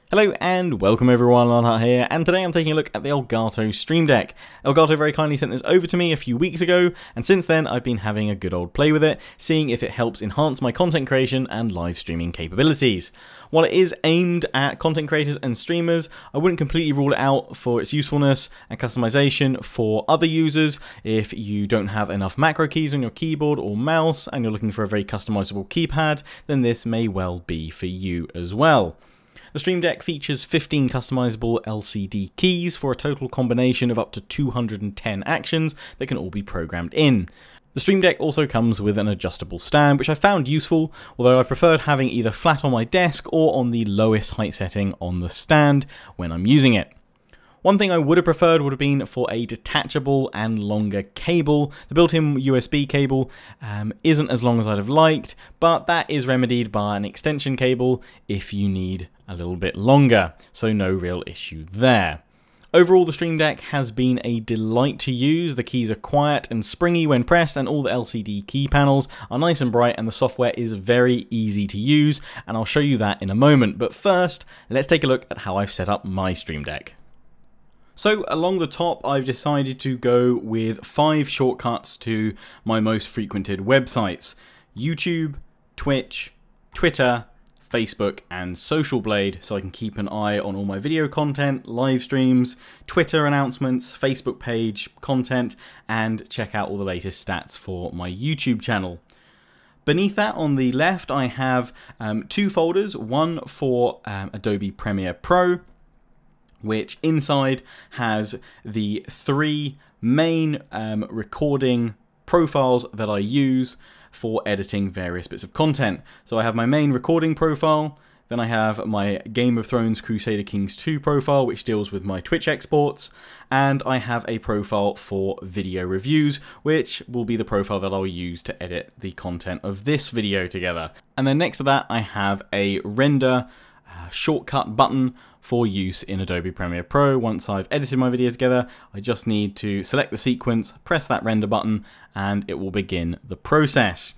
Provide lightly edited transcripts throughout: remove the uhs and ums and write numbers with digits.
Hello and welcome everyone, Lionheart here, and today I'm taking a look at the Elgato Stream Deck. Elgato very kindly sent this over to me a few weeks ago, and since then I've been having a good old play with it, seeing if it helps enhance my content creation and live streaming capabilities. While it is aimed at content creators and streamers, I wouldn't completely rule it out for its usefulness and customization for other users. If you don't have enough macro keys on your keyboard or mouse and you're looking for a very customizable keypad, then this may well be for you as well. The Stream Deck features 15 customizable LCD keys for a total combination of up to 210 actions that can all be programmed in. The Stream Deck also comes with an adjustable stand, which I found useful, although I preferred having either flat on my desk or on the lowest height setting on the stand when I'm using it. One thing I would have preferred would have been for a detachable and longer cable. The built-in USB cable isn't as long as I'd have liked, but that is remedied by an extension cable if you need a little bit longer, so no real issue there. Overall, the Stream Deck has been a delight to use. The keys are quiet and springy when pressed, and all the LCD key panels are nice and bright, and the software is very easy to use, and I'll show you that in a moment. But first, let's take a look at how I've set up my Stream Deck. So along the top, I've decided to go with 5 shortcuts to my most frequented websites: YouTube, Twitch, Twitter, Facebook, and Social Blade, so I can keep an eye on all my video content, live streams, Twitter announcements, Facebook page content, and check out all the latest stats for my YouTube channel. Beneath that, on the left, I have 2 folders, one for Adobe Premiere Pro, which inside has the 3 main recording profiles that I use for editing various bits of content. So I have my main recording profile, then I have my Game of Thrones Crusader Kings 2 profile, which deals with my Twitch exports, and I have a profile for video reviews, which will be the profile that I'll use to edit the content of this video together. And then next to that, I have a render shortcut button for use in Adobe Premiere Pro. Once I've edited my video together, I just need to select the sequence, press that render button, and it will begin the process.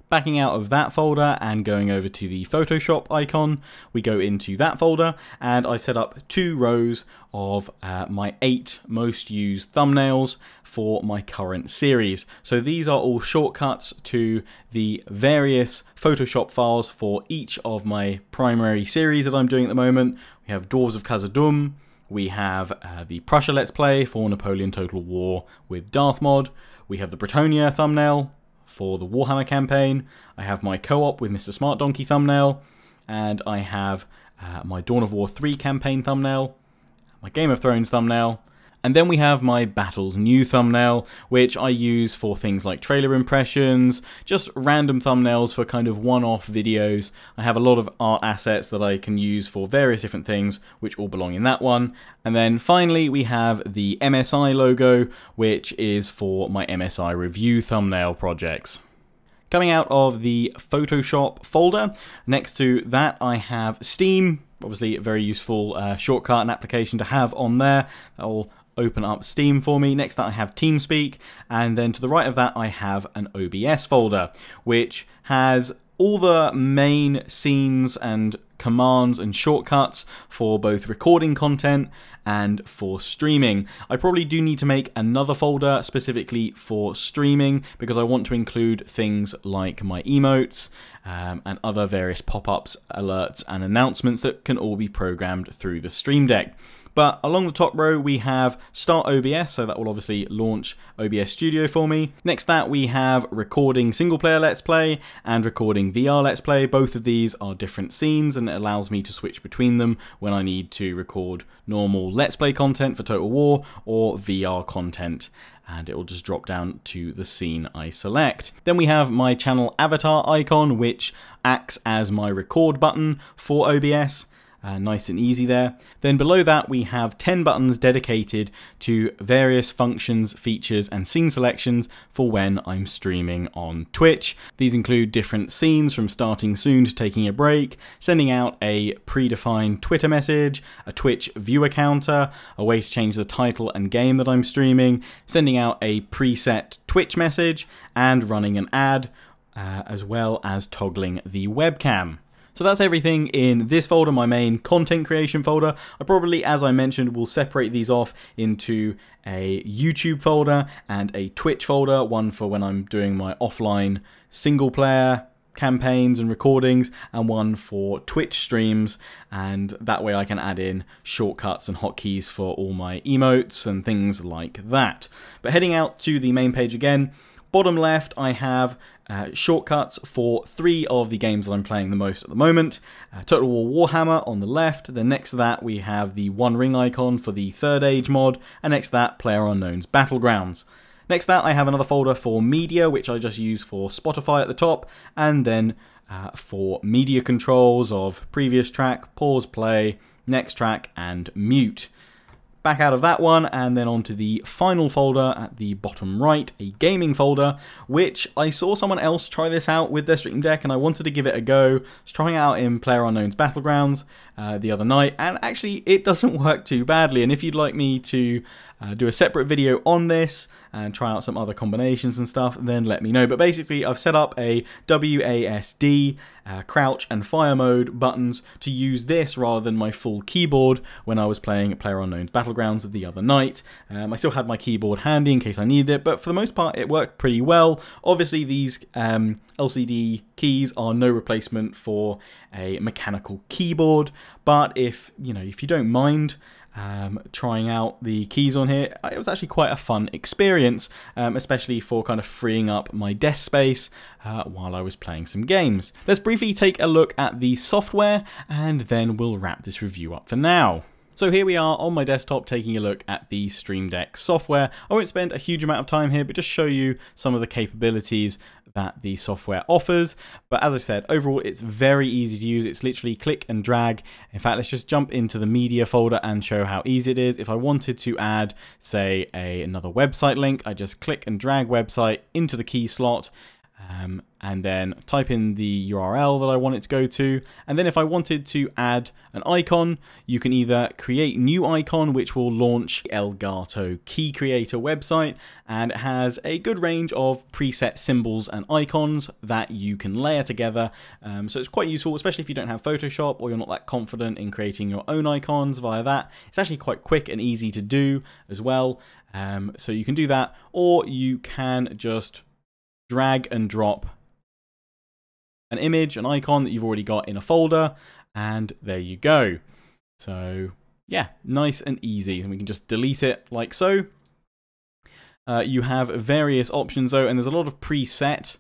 Backing out of that folder and going over to the Photoshop icon, we go into that folder, and I've set up 2 rows of my 8 most used thumbnails for my current series. So these are all shortcuts to the various Photoshop files for each of my primary series that I'm doing at the moment. We have Dwarves of Khazad-dûm, we have the Prussia Let's Play for Napoleon Total War with Darth Mod, we have the Bretonnia thumbnail for the Warhammer campaign, I have my co-op with Mr. Smart Donkey thumbnail, and I have my Dawn of War 3 campaign thumbnail, my Game of Thrones thumbnail, and then we have my Battles New thumbnail, which I use for things like trailer impressions, just random thumbnails for kind of one-off videos. I have a lot of art assets that I can use for various different things, which all belong in that one. And then finally, we have the MSI logo, which is for my MSI review thumbnail projects. Coming out of the Photoshop folder, next to that I have Steam, obviously a very useful shortcut and application to have on there. That will open up Steam for me. Next that I have TeamSpeak, and then to the right of that I have an OBS folder, which has all the main scenes and commands and shortcuts for both recording content and for streaming. I probably do need to make another folder specifically for streaming because I want to include things like my emotes and other various pop-ups, alerts, and announcements that can all be programmed through the Stream Deck. But along the top row, we have Start OBS, so that will obviously launch OBS Studio for me. Next that, we have Recording Single Player Let's Play and Recording VR Let's Play. Both of these are different scenes, and it allows me to switch between them when I need to record normal Let's Play content for Total War or VR content, and it will just drop down to the scene I select. Then we have my channel avatar icon, which acts as my record button for OBS. Nice and easy there. Then below that we have 10 buttons dedicated to various functions, features, and scene selections for when I'm streaming on Twitch. These include different scenes from starting soon to taking a break, sending out a predefined Twitter message, a Twitch viewer counter, a way to change the title and game that I'm streaming, sending out a preset Twitch message, and running an ad, as well as toggling the webcam. So that's everything in this folder, my main content creation folder. I probably, as I mentioned, will separate these off into a YouTube folder and a Twitch folder, one for when I'm doing my offline single player campaigns and recordings, and one for Twitch streams, and that way I can add in shortcuts and hotkeys for all my emotes and things like that. But heading out to the main page again, bottom left I have shortcuts for 3 of the games that I'm playing the most at the moment. Total War Warhammer on the left, then next to that we have the One Ring icon for the Third Age mod, and next to that PlayerUnknown's Battlegrounds. Next to that I have another folder for media, which I just use for Spotify at the top, and then for media controls of previous track, pause, play, next track, and mute. Back out of that one, and then onto the final folder at the bottom right, a gaming folder, which I saw someone else try this out with their Stream Deck, and I wanted to give it a go. I was trying it out in PlayerUnknown's Battlegrounds the other night, and actually it doesn't work too badly. And if you'd like me to do a separate video on this and try out some other combinations and stuff, then let me know. But basically I've set up a WASD, crouch and fire mode buttons to use this rather than my full keyboard when I was playing PlayerUnknown's Battlegrounds the other night. I still had my keyboard handy in case I needed it, but for the most part it worked pretty well. Obviously these LCD keys are no replacement for a mechanical keyboard, but if you don't mind trying out the keys on here, it was actually quite a fun experience, especially for kind of freeing up my desk space while I was playing some games. Let's briefly take a look at the software, and then we'll wrap this review up for now. So here we are on my desktop taking a look at the Stream Deck software. I won't spend a huge amount of time here, but just show you some of the capabilities that the software offers. But as I said, overall it's very easy to use. It's literally click and drag. In fact, let's just jump into the media folder and show how easy it is. If I wanted to add, say, another website link, I just click and drag website into the key slot, and then type in the URL that I want it to go to. And then if I wanted to add an icon, you can either create new icon, which will launch Elgato key creator website, and it has a good range of preset symbols and icons that you can layer together. So it's quite useful, especially if you don't have Photoshop or you're not that confident in creating your own icons via that. It's actually quite quick and easy to do as well. So you can do that, or you can just drag and drop an image, an icon that you've already got in a folder, and there you go. So yeah, nice and easy, and we can just delete it like so. You have various options though, and there's a lot of preset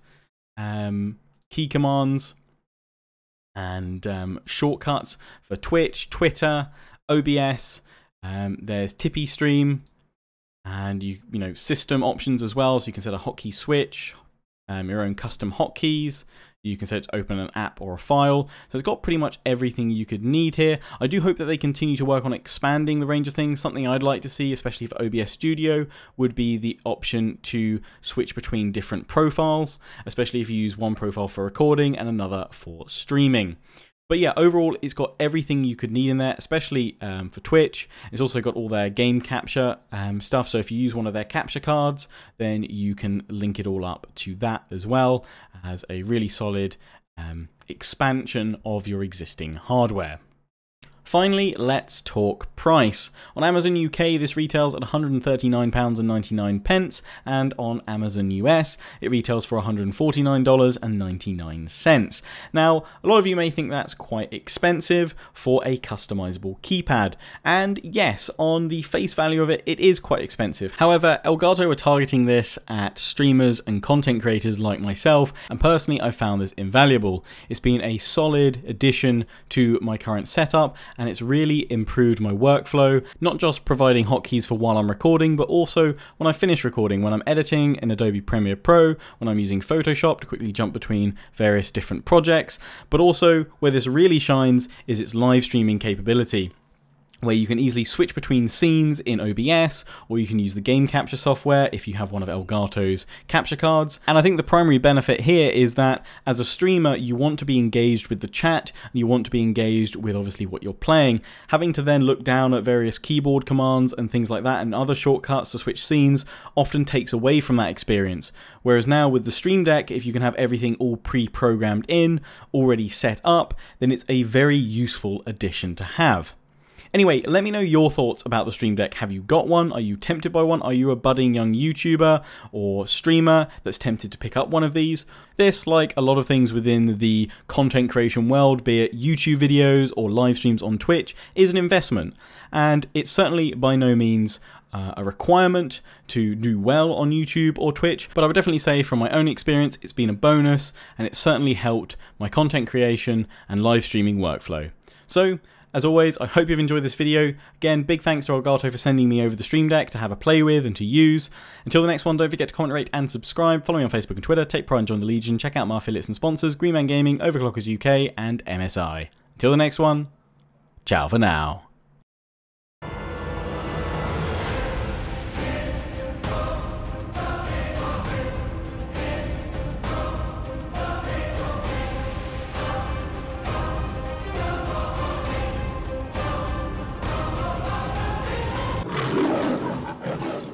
key commands and shortcuts for Twitch, Twitter, OBS. There's Tippy Stream, and you know system options as well, so you can set a hotkey switch, your own custom hotkeys. You can set it to open an app or a file. So it's got pretty much everything you could need here. I do hope that they continue to work on expanding the range of things. Something I'd like to see, especially for OBS Studio, would be the option to switch between different profiles, especially if you use one profile for recording and another for streaming. But yeah, overall, it's got everything you could need in there, especially for Twitch. It's also got all their game capture stuff. So if you use one of their capture cards, then you can link it all up to that as well as a really solid expansion of your existing hardware. Finally, let's talk price. On Amazon UK, this retails at £139.99, and on Amazon US, it retails for $149.99. Now, a lot of you may think that's quite expensive for a customizable keypad, and yes, on the face value of it, it is quite expensive. However, Elgato are targeting this at streamers and content creators like myself, and personally, I found this invaluable. It's been a solid addition to my current setup, and it's really improved my workflow, not just providing hotkeys for while I'm recording, but also when I finish recording, when I'm editing in Adobe Premiere Pro, when I'm using Photoshop to quickly jump between various different projects, but also where this really shines is its live streaming capability. where you can easily switch between scenes in OBS, or you can use the game capture software if you have one of Elgato's capture cards. And I think the primary benefit here is that as a streamer, you want to be engaged with the chat, and you want to be engaged with obviously what you're playing. Having to then look down at various keyboard commands and things like that and other shortcuts to switch scenes often takes away from that experience. Whereas now with the Stream Deck, if you can have everything all pre-programmed in, already set up, then it's a very useful addition to have. Anyway, let me know your thoughts about the Stream Deck. Have you got one? Are you tempted by one? Are you a budding young YouTuber or streamer that's tempted to pick up one of these? This, like a lot of things within the content creation world, be it YouTube videos or live streams on Twitch, is an investment. And it's certainly by no means a requirement to do well on YouTube or Twitch, but I would definitely say from my own experience, it's been a bonus, and it's certainly helped my content creation and live streaming workflow. So, as always, I hope you've enjoyed this video. Again, big thanks to Elgato for sending me over the Stream Deck to have a play with and to use. Until the next one, don't forget to comment, rate and subscribe. Follow me on Facebook and Twitter, take pride and join the Legion, check out my affiliates and sponsors, Greenman Gaming, Overclockers UK and MSI. Until the next one, ciao for now.